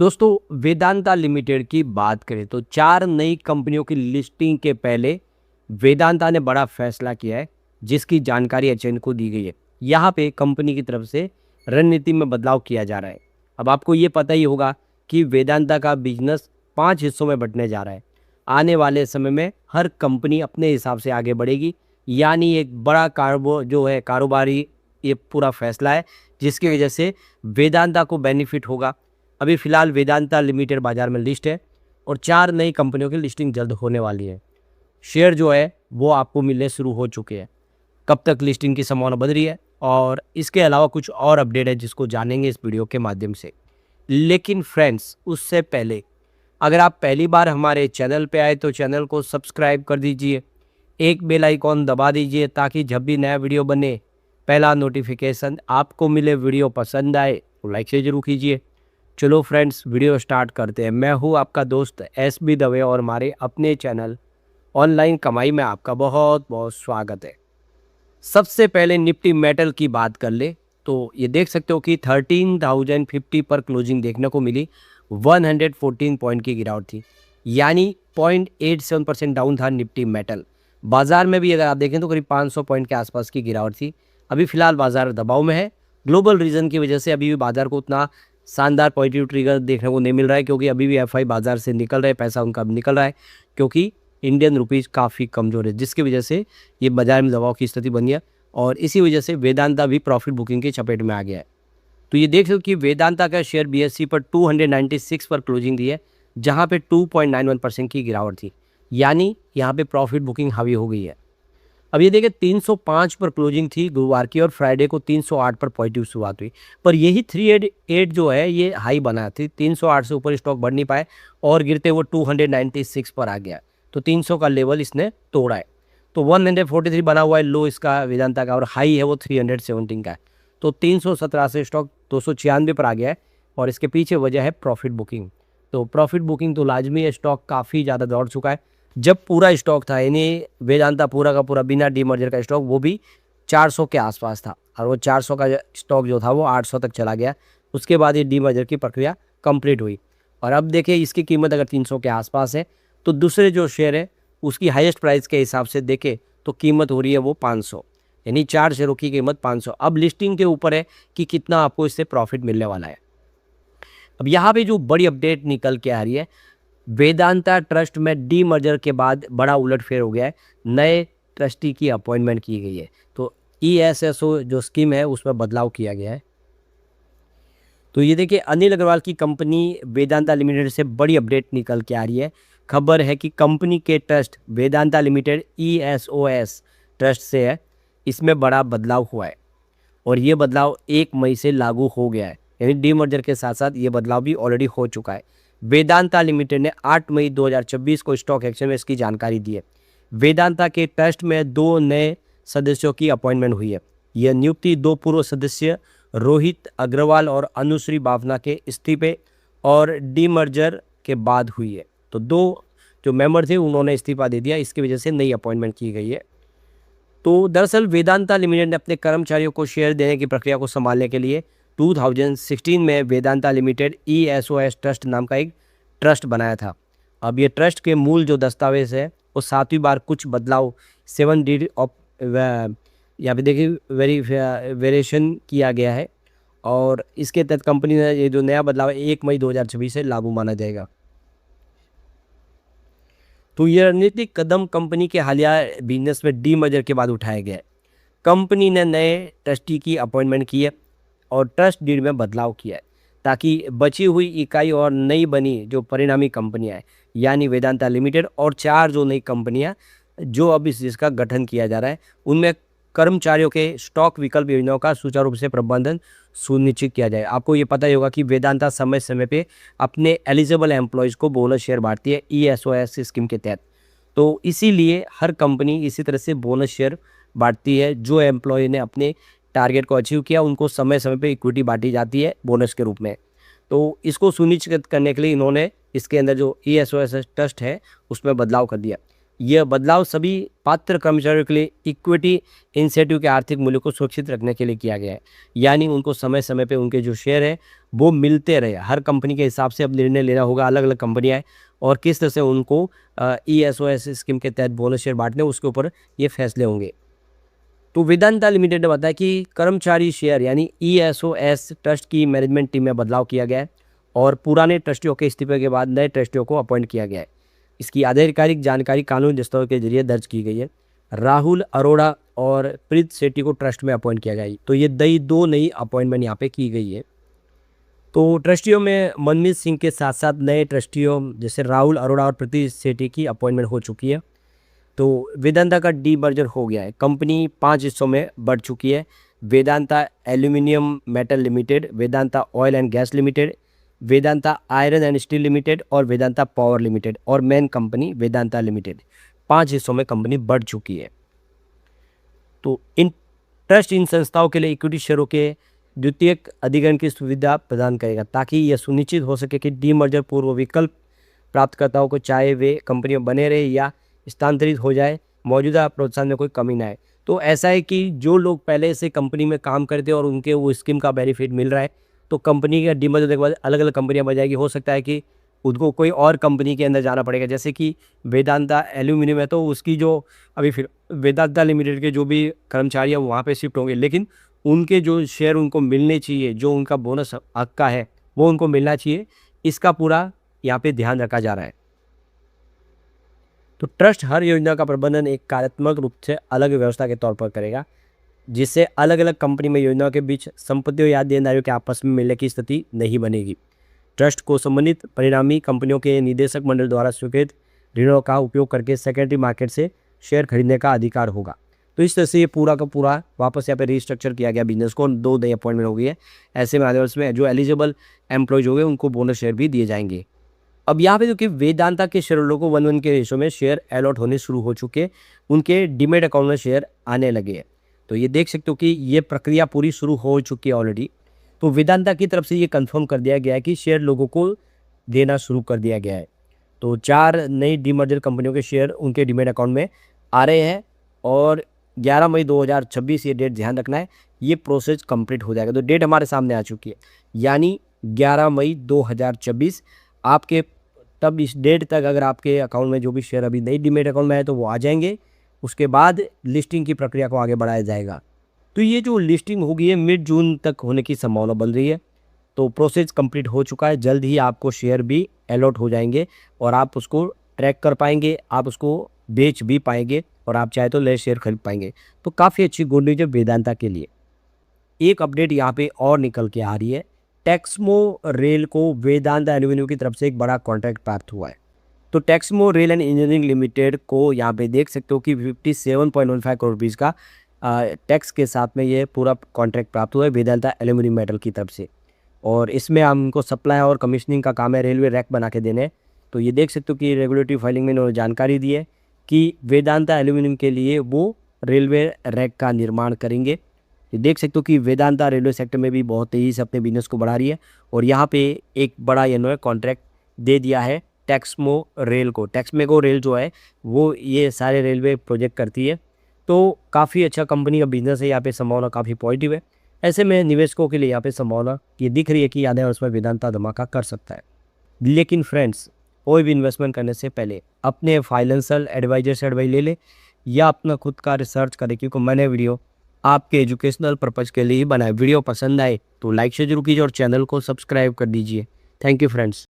दोस्तों वेदांता लिमिटेड की बात करें तो 4 नई कंपनियों की लिस्टिंग के पहले वेदांता ने बड़ा फैसला किया है, जिसकी जानकारी एचएन को दी गई है। यहाँ पे कंपनी की तरफ से रणनीति में बदलाव किया जा रहा है। अब आपको ये पता ही होगा कि वेदांता का बिजनेस 5 हिस्सों में बंटने जा रहा है। आने वाले समय में हर कंपनी अपने हिसाब से आगे बढ़ेगी, यानी एक बड़ा कारोबारी ये पूरा फैसला है, जिसकी वजह से वेदांता को बेनिफिट होगा। अभी फ़िलहाल वेदांता लिमिटेड बाज़ार में लिस्ट है और 4 नई कंपनियों की लिस्टिंग जल्द होने वाली है। शेयर जो है वो आपको मिलने शुरू हो चुके हैं। कब तक लिस्टिंग की संभावना बन रही है और इसके अलावा कुछ और अपडेट है जिसको जानेंगे इस वीडियो के माध्यम से। लेकिन फ्रेंड्स, उससे पहले अगर आप पहली बार हमारे चैनल पे आए तो चैनल को सब्सक्राइब कर दीजिए, एक बेल आइकॉन दबा दीजिए ताकि जब भी नया वीडियो बने पहला नोटिफिकेशन आपको मिले। वीडियो पसंद आए तो लाइक से जरूर कीजिए। चलो फ्रेंड्स, वीडियो स्टार्ट करते हैं। मैं हूँ आपका दोस्त SB दवे और हमारे अपने चैनल ऑनलाइन कमाई में आपका बहुत बहुत स्वागत है। सबसे पहले निफ्टी मेटल की बात कर ले तो ये देख सकते हो कि 13,050 पर क्लोजिंग देखने को मिली। 114 पॉइंट की गिरावट थी, यानी 0.87% डाउन था निफ्टी मेटल। बाजार में भी अगर आप देखें तो करीब 500 पॉइंट के आसपास की गिरावट थी। अभी फिलहाल बाजार दबाव में है। ग्लोबल रीजन की वजह से अभी भी बाजार को उतना शानदार पॉजिटिव ट्रिगर देखने को नहीं मिल रहा है, क्योंकि अभी भी FI बाजार से निकल रहे हैं, पैसा उनका भी निकल रहा है, क्योंकि इंडियन रुपीज़ काफ़ी कमज़ोर है, जिसकी वजह से ये बाजार में दबाव की स्थिति बनी है। और इसी वजह से वेदांता भी प्रॉफिट बुकिंग की चपेट में आ गया है। तो ये देख सकते हो कि वेदांता का शेयर BSE पर 296 पर क्लोजिंग दी है, जहाँ पे 2.91% की गिरावट थी, यानी यहाँ पे प्रॉफिट बुकिंग हावी हो गई है। अब ये देखिए 305 पर क्लोजिंग थी गुरुवार की और फ्राइडे को 308 पर पॉजिटिव शुरुआत हुई, पर यही 388 जो है ये हाई बना थी। 308 से ऊपर स्टॉक बढ़ नहीं पाए और गिरते वो 296 पर आ गया, तो 300 का लेवल इसने तोड़ा है। तो 143 बना हुआ है लो इसका वेदांता का, और हाई है वो 317 का है। तो 317 से स्टॉक 296 पर आ गया है और इसके पीछे वजह है प्रॉफिट बुकिंग। तो प्रॉफिट बुकिंग तो लाजमी है, स्टॉक काफ़ी ज़्यादा दौड़ चुका है। जब पूरा स्टॉक था, यानी वेदांता पूरा का पूरा बिना डीमर्जर का स्टॉक, वो भी 400 के आसपास था, और वो 400 का स्टॉक जो था वो 800 तक चला गया। उसके बाद ये डीमर्जर की प्रक्रिया कंप्लीट हुई और अब देखिए इसकी कीमत अगर 300 के आसपास है, तो दूसरे जो शेयर है उसकी हाईएस्ट प्राइस के हिसाब से देखें तो कीमत हो रही है वो 500, यानी 4 शेयरों की कीमत 500। अब लिस्टिंग के ऊपर है कि कितना आपको इससे प्रॉफिट मिलने वाला है। अब यहाँ पे जो बड़ी अपडेट निकल के आ रही है, वेदांता ट्रस्ट में डीमर्जर के बाद बड़ा उलटफेर हो गया है। नए ट्रस्टी की अपॉइंटमेंट की गई है, तो ESSO जो स्कीम है उसमें बदलाव किया गया है। तो ये देखिए अनिल अग्रवाल की कंपनी वेदांता लिमिटेड से बड़ी अपडेट निकल के आ रही है। खबर है कि कंपनी के trust Vedanta limited ESOS trust से है, इसमें बड़ा बदलाव हुआ है और ये बदलाव 1 मई से लागू हो गया है, यानी डीमर्जर के साथ साथ ये बदलाव भी ऑलरेडी हो चुका है। वेदांता लिमिटेड ने 8 मई 2024 को स्टॉक एक्सचेंज में इसकी जानकारी दी है। वेदांता के ट्रस्ट में 2 नए सदस्यों की अपॉइंटमेंट हुई है। यह नियुक्ति 2 पूर्व सदस्य रोहित अग्रवाल और अनुश्री बावना के इस्तीफे और डीमर्जर के बाद हुई है। तो 2 जो मेंबर थे उन्होंने इस्तीफा दे दिया, इसकी वजह से नई अपॉइंटमेंट की गई है। तो दरअसल वेदांता लिमिटेड ने अपने कर्मचारियों को शेयर देने की प्रक्रिया को संभालने के लिए 2016 में वेदांता लिमिटेड ESOS ट्रस्ट नाम का एक ट्रस्ट बनाया था। अब ये ट्रस्ट के मूल जो दस्तावेज है वो 7वीं बार कुछ बदलाव 7D ऑफ यहाँ पे देखिए वेरिएशन किया गया है और इसके तहत कंपनी ने ये जो नया बदलाव है 1 मई 2024 से लागू माना जाएगा। तो ये रणनीतिक कदम कंपनी के हालिया बिजनेस में डीमर्जर के बाद उठाया गया है। कंपनी ने नए ट्रस्टी की अपॉइंटमेंट की है और ट्रस्ट डीड में बदलाव किया है, ताकि बची हुई इकाई और नई बनी जो परिणामी कंपनियां हैं, यानी वेदांता लिमिटेड और 4 जो नई कंपनियां जो अब जिसका गठन किया जा रहा है, उनमें कर्मचारियों के स्टॉक विकल्प योजनाओं का सुचारू रूप से प्रबंधन सुनिश्चित किया जाए। आपको ये पता ही होगा कि वेदांता समय समय पे अपने एलिजिबल एम्प्लॉयज़ को बोनस शेयर बांटती है ESOS स्कीम के तहत। तो इसीलिए हर कंपनी इसी तरह से बोनस शेयर बांटती है। जो एम्प्लॉय ने अपने टारगेट को अचीव किया उनको समय समय पे इक्विटी बांटी जाती है बोनस के रूप में। तो इसको सुनिश्चित करने के लिए इन्होंने इसके अंदर जो ESOS ट्रस्ट है उसमें बदलाव कर दिया। यह बदलाव सभी पात्र कर्मचारियों के लिए इक्विटी इंसेंटिव के आर्थिक मूल्य को सुरक्षित रखने के लिए किया गया है, यानी उनको समय समय पे उनके जो शेयर है वो मिलते रहे। हर कंपनी के हिसाब से अब निर्णय लेना होगा, अलग अलग कंपनियाँ हैं और किस तरह से उनको ESOS स्कीम के तहत बोनस शेयर बांटने, उसके ऊपर ये फैसले होंगे। तो वेदांता लिमिटेड ने बताया कि कर्मचारी शेयर यानी ESOS ट्रस्ट की मैनेजमेंट टीम में बदलाव किया गया है और पुराने ट्रस्टियों के इस्तीफे के बाद नए ट्रस्टियों को अपॉइंट किया गया है। इसकी आधिकारिक जानकारी कानूनी दस्तावेज के जरिए दर्ज की गई है। राहुल अरोड़ा और प्रीत सेठी को ट्रस्ट में अपॉइंट किया गया है। तो ये दो नई अपॉइंटमेंट यहाँ पे की गई है। तो ट्रस्टियों में मनमीत सिंह के साथ साथ नए ट्रस्टियों जैसे राहुल अरोड़ा और प्रीत सेठी की अपॉइंटमेंट हो चुकी है। तो वेदांता का डीमर्जर हो गया है। कंपनी 5 हिस्सों में बढ़ चुकी है। Vedanta aluminium metal limited, Vedanta oil and gas limited, Vedanta iron and steel limited और वेदांता पावर लिमिटेड और मेन कंपनी वेदांता लिमिटेड। 5 हिस्सों में कंपनी बढ़ चुकी है। तो इन संस्थाओं के लिए इक्विटी शेयरों के द्वितीयक अधिग्रहण की सुविधा प्रदान करेगा ताकि यह सुनिश्चित हो सके कि डीमर्जर पूर्व विकल्प प्राप्तकर्ताओं को चाहे वे कंपनी में बने रहे या स्थानांतरित हो जाए, मौजूदा प्रोत्साहन में कोई कमी ना आए। तो ऐसा है कि जो लोग पहले से कंपनी में काम करते हैं और उनके वो स्कीम का बेनिफिट मिल रहा है, तो कंपनी का डीमर्जर होने के बाद अलग अलग कंपनियां बन जाएगी। हो सकता है कि उनको कोई और कंपनी के अंदर जाना पड़ेगा, जैसे कि वेदांता एल्यूमिनियम है तो उसकी जो अभी फिर वेदांता लिमिटेड के जो भी कर्मचारी हैं वहाँ पे शिफ्ट होंगे, लेकिन उनके जो शेयर उनको मिलने चाहिए, जो उनका बोनस हक का है वो उनको मिलना चाहिए। इसका पूरा यहाँ पे ध्यान रखा जा रहा है। तो ट्रस्ट हर योजना का प्रबंधन एक कार्यात्मक रूप से अलग व्यवस्था के तौर पर करेगा, जिससे अलग अलग कंपनी में योजनाओं के बीच संपत्तियों या देनदारियों के आपस में मिलने की स्थिति नहीं बनेगी। ट्रस्ट को संबंधित परिणामी कंपनियों के निदेशक मंडल द्वारा स्वीकृत ऋणों का उपयोग करके सेकेंडरी मार्केट से शेयर खरीदने का अधिकार होगा। तो इस तरह से ये पूरा का पूरा वापस यहाँ पे रिस्ट्रक्चर किया गया बिजनेस को, 2 नई अपॉइंटमेंट हो गई है। ऐसे में आने वाले में जो एलिजिबल एम्प्लॉयज हो गए उनको बोनस शेयर भी दिए जाएंगे। अब यहाँ पे जो कि वेदांता के शेयर होल्डरों को 1-1 के रेशो में शेयर अलॉट होने शुरू हो चुके, उनके डीमेट अकाउंट में शेयर आने लगे हैं। तो ये देख सकते हो कि ये प्रक्रिया पूरी शुरू हो चुकी है ऑलरेडी। तो वेदांता की तरफ से ये कंफर्म कर दिया गया है कि शेयर लोगों को देना शुरू कर दिया गया है। तो 4 नई डीमर्जर कंपनियों के शेयर उनके डीमेट अकाउंट में आ रहे हैं और 11 मई 2026 ये डेट ध्यान रखना है, ये प्रोसेस कंप्लीट हो जाएगा। तो डेट हमारे सामने आ चुकी है, यानी 11 मई 2026 आपके तब इस डेट तक अगर आपके अकाउंट में जो भी शेयर अभी नई डीमेट अकाउंट में है तो वो आ जाएंगे। उसके बाद लिस्टिंग की प्रक्रिया को आगे बढ़ाया जाएगा। तो ये जो लिस्टिंग होगी ये मिड जून तक होने की संभावना बन रही है। तो प्रोसेस कंप्लीट हो चुका है, जल्द ही आपको शेयर भी अलॉट हो जाएंगे और आप उसको ट्रैक कर पाएंगे, आप उसको बेच भी पाएंगे और आप चाहे तो नए शेयर खरीद पाएंगे। तो काफ़ी अच्छी गुड न्यूज है वेदांता के लिए। एक अपडेट यहाँ पे और निकल के आ रही है, टेक्समो रेल को वेदांता एल्यूमिनियम की तरफ से एक बड़ा कॉन्ट्रैक्ट प्राप्त हुआ है। तो Texmaco rail and engineering limited को यहाँ पे देख सकते हो कि 57.15 करोड़ रुपीज़ का टैक्स के साथ में ये पूरा कॉन्ट्रैक्ट प्राप्त हुआ है वेदांता एल्यूमिनियम मेटल की तरफ से। और इसमें हमको सप्लाई और कमीशनिंग का काम है, रेलवे रैक बना के देने। तो ये देख सकते हो कि रेगुलेटरी फाइलिंग में इन्होंने जानकारी दी है कि वेदांता एल्यूमिनियम के लिए वो रेलवे रैक का निर्माण करेंगे। ये देख सकते हो कि वेदांता रेलवे सेक्टर में भी बहुत तेज़ी से अपने बिजनेस को बढ़ा रही है और यहाँ पे एक बड़ा इन्होंने कॉन्ट्रैक्ट दे दिया है टेक्समो रेल को। टेक्समेको रेल जो है वो ये सारे रेलवे प्रोजेक्ट करती है। तो काफ़ी अच्छा कंपनी का बिजनेस है, यहाँ पे संभावना काफ़ी पॉजिटिव है। ऐसे में निवेशकों के लिए यहाँ पे संभावना ये दिख रही है कि आने वर्ष में वेदांता धमाका कर सकता है। लेकिन फ्रेंड्स, कोई भी इन्वेस्टमेंट करने से पहले अपने फाइनेंशियल एडवाइजर से एडवाइस ले ले या अपना खुद का रिसर्च करें, क्योंकि मैंने वीडियो आपके एजुकेशनल पर्पज़ के लिए ही बनाए। वीडियो पसंद आए तो लाइक से जरूर कीजिए और चैनल को सब्सक्राइब कर दीजिए। Thank you friends.